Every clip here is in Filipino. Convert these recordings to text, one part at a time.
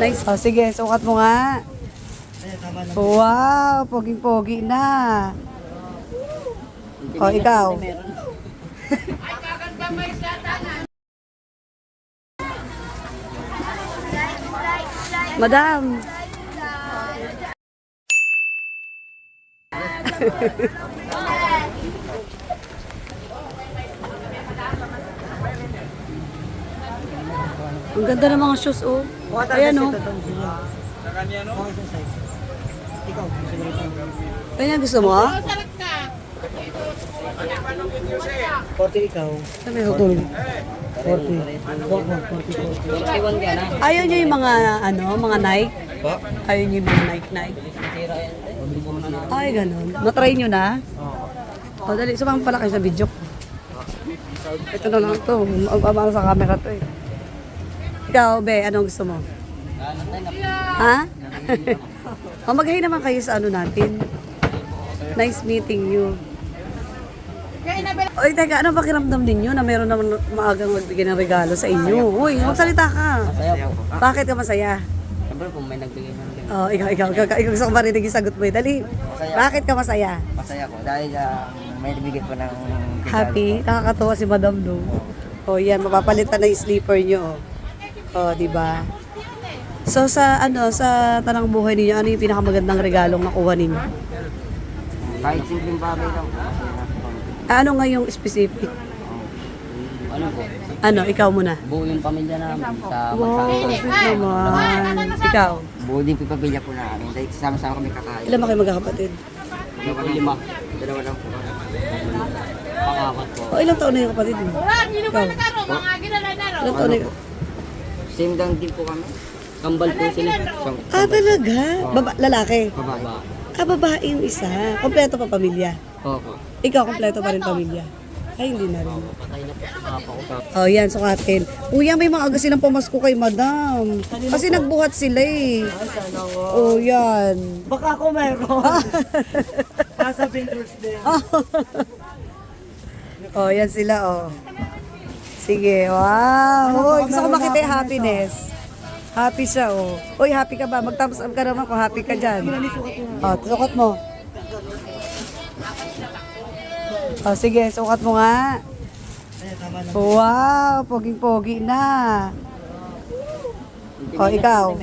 Nice. Oh, sige, sukat mo nga. Wow, poging-pogi na. Oh, ikaw. Madam. Ang ganda ng mga shoes, oh. Ayan, oh. Kanya gusto mo? 40 ikaw. Sabi ko tulog. 40. Ayaw niyo yung mga, mga Nike? Ayaw niyo yung mga Nike? Ay, ganun. Na-try niyo na? O, dali. Sumang pala kayo sa video ko. Ito na lang to. Ang sa camera to eh. Ikaw, Be, anong gusto mo? Ha? O, mag-hi naman kayo sa ano natin. Nice meeting you. Oy, teka, ano ba kiramdam ninyo na meron naman maagang magbigay ng regalo sa inyo? Uy, magsalita ka. Masaya po. Bakit ka masaya? Siyempre po may nagbigay ng regalo. Oh, ikaw gusto ko marinig yung sagot mo. Dali. Masaya. Bakit ka masaya? Masaya po dahil may nabigay po ng regalo Happy? po. Nakakatuwa si Madam, no? Oh, yan, mapapalitan na yung sleeper nyo. Oh, di ba? So sa tanang buhay ninyo, ano yung pinakamagandang regalong nakuha ninyo? Kahit simpleng bagay lang po. Ano nga yung specific? Ano po? Ano, ikaw muna. Buo yung pamilya namin sa Wow, sweet naman. Ikaw, Buo din po yung pamilya po namin. Dahil sama-sama kami kakain. ilan ba kayo magkakapatid? Lima. Dalawa lang po. Pangapat po. O, ilang taon na yung kapatid mo? Ikaw, ilang taon na yung... Same lang din po kami. Kambal po sila. Ah, talaga? Lalaki? Babae. Ah, babae yung isa. Kompleto pa pamilya. Opo. Ikaw, kompleto pa rin pamilya. Ay, hindi na rin. Patay na po si papa ko. Oh, yan, sukatin. Kuya, may mga agasin ng pamasko kay madam. Kasi nagbuhat sila eh. Oh, yan. Baka ako meron. Nasa Vinder's din. Oh, yan sila, oh. Sige, wow. Hoy, gusto ko makita yung happiness. Happy siya, oh. Uy, happy ka ba? Mag-thumbs up ka naman kung happy ka dyan. Oh, sukat mo. Oh, sige, sukat mo nga. Wow, poging-pogi na. Oh, ikaw.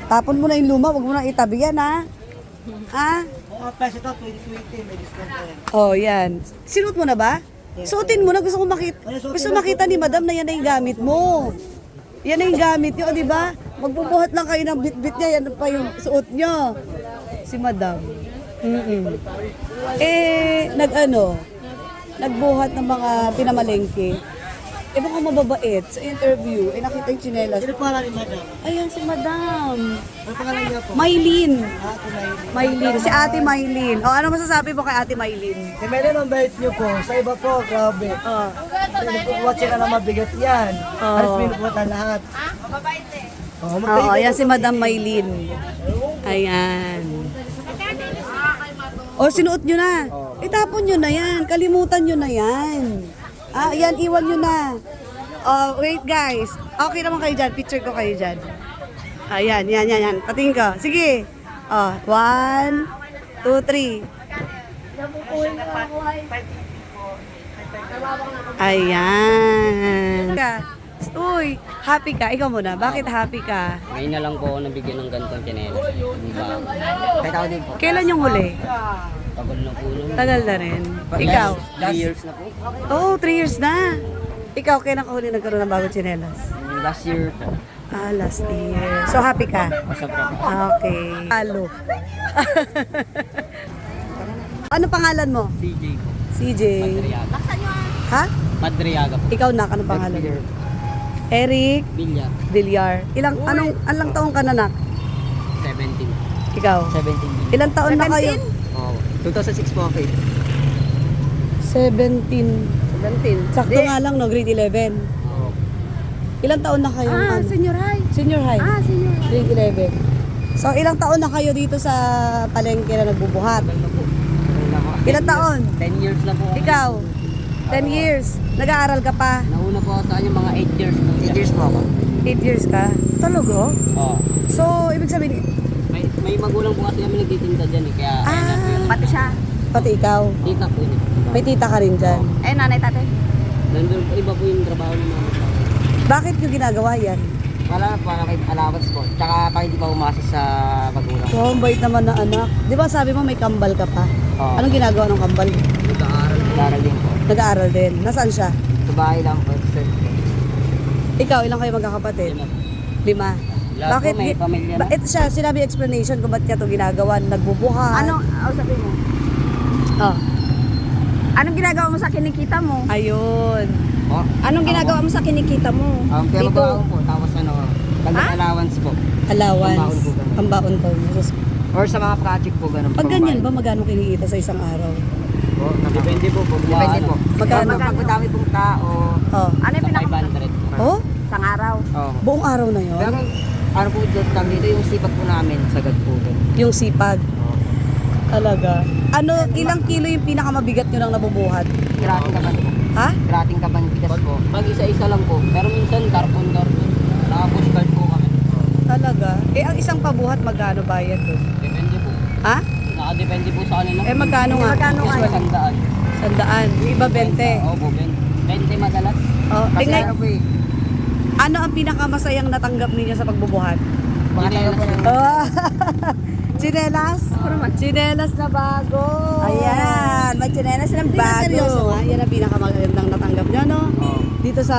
Tapon mo na yung luma, wag mo na itabi yan, ha? Ha? Mga peso ito, 2020, may discount pa yan. Oh, yan. Sinuot mo na ba? Suotin mo na, gusto makita ni madam na yan na yung gamit mo. Yan na yung gamit nyo, di ba? Magbubuhat lang kayo ng bit-bit niya, yan pa yung suot nyo. Si madam. Nagbuhat ng mga pinamalengke. Baka mababait sa interview, nakita yung tsinelas. Sino pala ni Madam? Ayan si madam. Ano pangalan niya po? Maylin. Ate Maylin. Maylin. Si Ate Maylin. O, ano masasabi mo kay Ate Maylin? Si Maylin, ang bait niyo po. Sa iba po, grabe. Oh. Pinupukuha sila na mabigat yan. Oo. Alas pinupukuha lahat. Oo, ayan si Madam Maylin. Ayan. O, sinuot nyo na. Itapon nyo na yan. Kalimutan nyo na yan. Ah, yan, iwan nyo na. Oh, wait guys. Okay naman kayo dyan. Picture ko kayo dyan. Ayan, yan. Patingin ko. Sige. Oh, 1, 2, 3. Ayan. Uy, happy ka? Ikaw muna. Bakit happy ka? Ngayon na lang po ako nabigyan ng gantong tsinelas. Diba? Kahit ako din po. Kailan yung huli? Tagal na po nun. Tagal na rin. Ikaw? 3 years na po. Oh, 3 years na. Ikaw, kailan ka huli nagkaroon ng bagong tsinelas? Last year po. Ah, last year. So, happy ka? Sobra po. Okay. Halo. Ano pangalan mo? CJ po. CJ. Madriaga. Ha? Madriaga po. Ikaw na, anong pangalan mo? Eric Bilya. Villar. Anong taong ka na, nak? 17. Ikaw? 17. Ilang taon na kayo? Oh, 2006 po ako eh. 17. Sakto nga lang, no? Grade 11. Oh. Ilang taon na kayo? Senior high. Senior high? Senior high. Grade 11. So, ilang taon na kayo dito sa palengke na nagbubuhat? Ilang taon? 10 years na po. Ikaw? 10 years. Nag-aaral ka pa? Nauna na po sa kanya mga 8 years po. 8 years po ako. 8 years ka? Talaga? Oo. So, ibig sabihin, May magulang po kasi kami nagtitinda dyan eh. Kaya ayun na po yung Pati siya. pati ikaw, tita po niya. may tita ka rin dyan. Eh, nanay, tatay. Nandun po, iba po yung trabaho ni mama. Bakit yung ginagawa yan? Para kay allowance po. Tsaka para hindi pa umasa sa magulang. So, ang bait naman na anak. Di ba sabi mo may kambal ka pa? Oo. Anong ginagawa ng kambal? Nag-aaral din po. Nag-aaral din. Nasaan siya? Sa bahay lang po. Sir. Ikaw, ilang kayo magkakapatid? 5. Lahat po may pamilya na. Ito siya, sinabi explanation kung ba't ka ito ginagawa. Nagbubuhat. Sabi mo? Oh, Anong ginagawa mo sa kinikita mo? ayun. Po. Anong ginagawa mo sa kinikita mo? Kaya Dito. magbaon po. Tapos dagdag allowance po. Allowance. Pambaon po ganun. Pambaon po. Or sa mga project po, ganun. Pag ganyan ba, magkano kinikita sa isang araw? Po, depende po. Depende po. Magkano? Pag madami pong tao, Oh. Ano yung sa pinaka... 500 po. Oh? Isang araw. Oo. Buong araw na yon. Pero ano po dito yung sipag po namin, sagad po. Yung sipag. Oo. Talaga. Ano, ilang kilo yung pinakamabigat nyo lang nabubuhat? Kirating kaban po. Ha? Kirating kaban bigas po. Pag isa-isa lang po. Pero minsan karpon. Naka-push card po kami. Talaga? Eh, ang isang pabuhat, magkano bayad doon? Depende po. Ha? Nakadepende po sa kanila. Eh, magkano nga? Magkano nga? Usual 100. 100. Yung iba 20. Opo, 20 madalas. Oh, Kasi tingnan, ano po eh. ano ang pinakamasayang natanggap ninyo sa pagbubuhat? Mga tayo po ng... Oh. Chinelas? Chinelas na bago. Ayan, may chinelas ng Hindi na seryoso bago. nga. Yan ang pinakamagandang natanggap nyo, no? Oo. Dito sa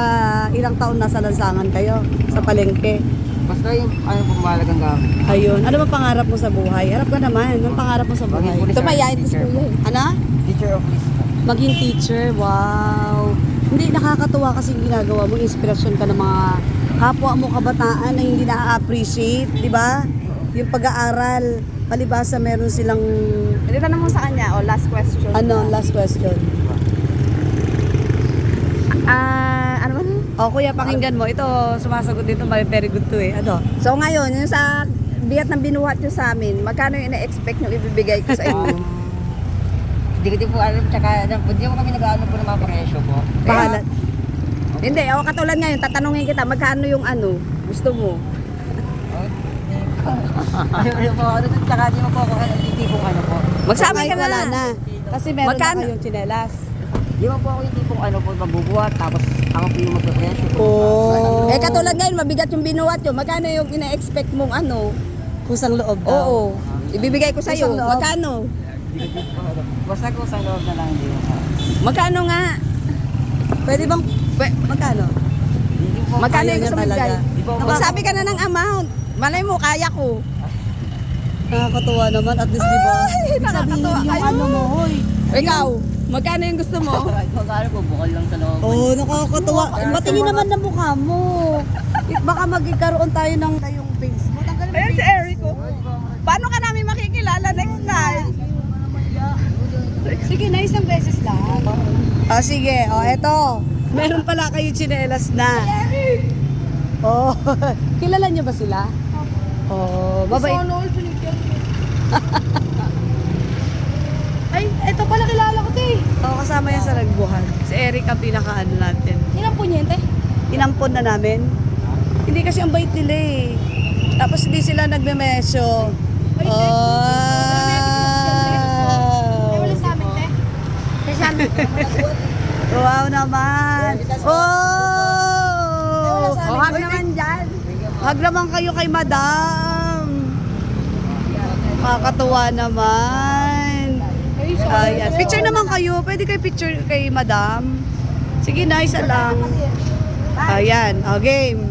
ilang taon nasa lansangan kayo, sa palengke. Basta yung ano po mahalagang gamit. Ayun. Ano ba pangarap mo sa buhay? Harap ka naman. Anong pangarap mo sa buhay? Maging police or Tumayain ko sa teacher. kuya eh. Ano? Teacher of police po. Maging teacher. Wow. Hindi, nakakatuwa kasi yung ginagawa mo. Inspirasyon ka ng mga kapwa mo kabataan na hindi na-appreciate. Di ba? Yung pag-aaral. Palibasa meron silang... Dito na mo sa kanya. O, last question. Ano? Last question. Ano ba? O, kuya, pakinggan mo. Ito, sumasagot dito. Very good to eh. Ano? So, ngayon, yung sa bigat ng binuhat nyo sa amin, magkano yung ina-expect nyo ibibigay ko sa inyo? Hindi ko din po alam, tsaka hindi mo kami nag-ano po ng mga presyo po. Bahala. Hindi, ako katulad ngayon, tatanungin kita, magkano yung ano, gusto mo? Ayun po, ano dun, tsaka di mo po ako hindi po ano po. Magsabi ka Kahit na. wala na. Kasi meron Magkano? na kayong chinelas. Di mo po ako hindi po ano po magbubuhat, tapos ako po yung magpe-presyo po. Oh. Eh katulad ngayon, mabigat yung binuhat nyo, magkano yung ina-expect mong ano? Kusang loob daw. Oo, ibibigay ko sa'yo, Kusang loob. magkano? Basta ko sa loob na lang hindi mo po. Magkano nga? Pwede bang... magkano? Hindi po. Magkano Ayaw yung gusto niya mo talaga. ibigay? Di po ako- Magsabi ka na ng amount. Malay mo, kaya ko. Nakakatuwa naman. At least, di ba? Ay, Ibig sabihin nakakatuwa yung kayo. ano mo, hoy. Ikaw, magkano yung gusto mo? Magkano po, bukal lang sa loob. Oo, nakakatuwa. Patingin naman na mukha mo. Baka magkaroon tayo ng tayong face mo. Tanggalin mo Ayan yung si face Eric, mo. Paano ka namin makikilala next time? Sige na, isang beses lang. Ah, sige. O, eto. Meron pala kayo tsinelas na. Oh, kilala niyo ba sila? Oh, babay. Ay, eto pala kilala ko 'to eh. Oh, kasama yan sa nagbuhan. Si Eric ang pinaka-ano natin. Ilang punyente? Inampon na namin. Hindi kasi ang bait nila eh. Tapos hindi sila nagme-mesyo. Ay, wala sa amin, te. Sa amin. Wow naman. Oh! Huwag naman dyan. Hag naman kayo kay madam. Makakatuwa naman. Ayan. Picture naman kayo. Pwede kayo picture kay madam. Sige na, isa lang. Ayan. O, game.